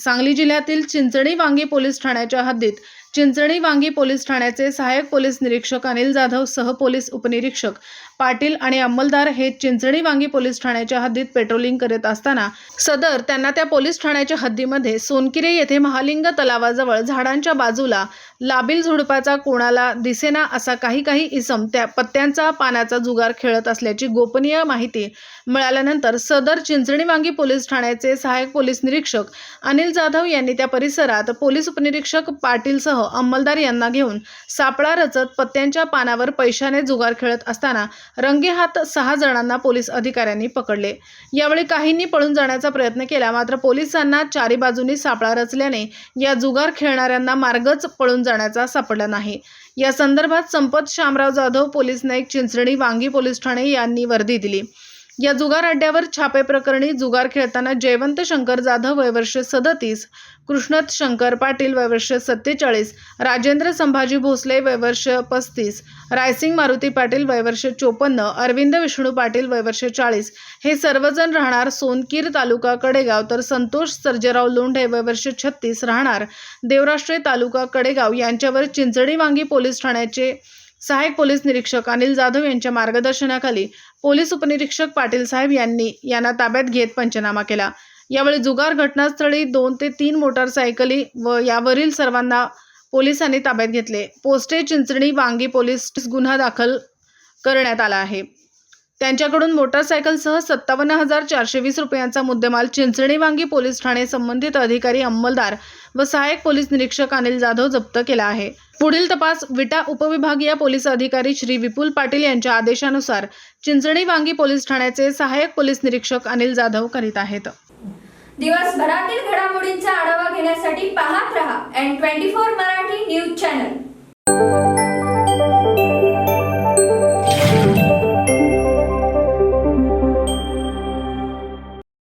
सांगली जिल्ह्यातील चिंचणी वांगी पोलीस ठाण्याच्या हद्दीत चिंचणी वांगी पोलीस ठाण्याचे सहाय्यक पोलीस निरीक्षक अनिल जाधव, सहपोलीस उपनिरीक्षक पाटील आणि अंमलदार हे चिंचणी वांगी पोलीस ठाण्याच्या हद्दीत पेट्रोलिंग करत असताना त्यांना त्या पोलीस ठाण्याच्या हद्दीमध्ये सोनकिरे येथे महालिंग तलावाजवळ झाडांच्या बाजूला लाबिल झुडपाचा कोणाला दिसेना असा काही इसम त्या पत्त्यांचा पानाचा जुगार खेळत असल्याची गोपनीय माहिती मिळाल्यानंतर सदर चिंचणी वांगी पोलीस ठाण्याचे सहाय्यक पोलीस निरीक्षक अनिल जाधव यांनी त्या परिसरात पोलीस उपनिरीक्षक पाटीलसह अंमलदार यांना घेऊन सापळा रचत पत्त्यांच्या पानावर पैशाने जुगार खेळत असताना रंगेहात 6 जणांना पोलीस अधिकाऱ्यांनी पकडले। यावेळी काहींनी पळून जाण्याचा प्रयत्न केला, मात्र पोलिसांना चारी बाजूनी सापळा रचल्याने या जुगार खेळणाऱ्यांना मार्गच पळून जाण्याचा सापडला नाही। या संदर्भात संपत शामराव जाधव, पोलीस नाईक, चिंचणी वांगी पोलीस ठाणे यांनी वर्दी दिली। या जुगार अड्ड्यावर छापे प्रकरणी जुगार खेळताना जयवंत शंकर जाधव वय वर्ष 37, कृष्णत शंकर पाटील वय वर्ष 47, राजेंद्र संभाजी भोसले वय वर्ष 35, रायसिंग मारुती पाटील वय वर्ष 54, अरविंद विष्णू पाटील वय वर्ष 40 हे सर्वजण राहणार सोनकीर तालुका कडेगाव, तर संतोष सर्जेराव लोंढे वय वर्ष 36 राहणार देवराष्ट्रे तालुका कडेगाव यांच्यावर चिंचणी वांगी पोलीस ठाण्याचे सहाय्यक पोलीस निरीक्षक अनिल जाधव यांच्या मार्गदर्शनाखाली पोलीस उपनिरीक्षक पाटील साहेब यांना ताब्यात घेत पंचनामा केला। यावेळी जुगार घटनास्थळी 2 ते 3 मोटारसायकली व यावरील सर्वांना पोलिसांनी ताब्यात घेतले। पोस्टे चिंचणी वांगी पोलीस गुन्हा दाखल करण्यात आला आहे। त्यांच्याकडून मोटारसायकलसह 57,420 रुपयांचा मुद्देमाल चिंचणी वांगी पोलीस ठाणे संबंधित अधिकारी, अंमलदार व सहाय्यक पोलीस निरीक्षक अनिल जाधव जप्त केला आहे। पुढील तपास विटा उपविभागीय पोलीस अधिकारी श्री विपुल पाटील यांच्या आदेशानुसार चिंचणी वांगी पोलीस ठाण्याचे सहाय्यक पोलीस निरीक्षक अनिल जाधव करीत आहेत। दिवसभरातील घडामोडींचा आढावा घेण्यासाठी पाहत रहा N24 मराठी न्यूज चॅनल।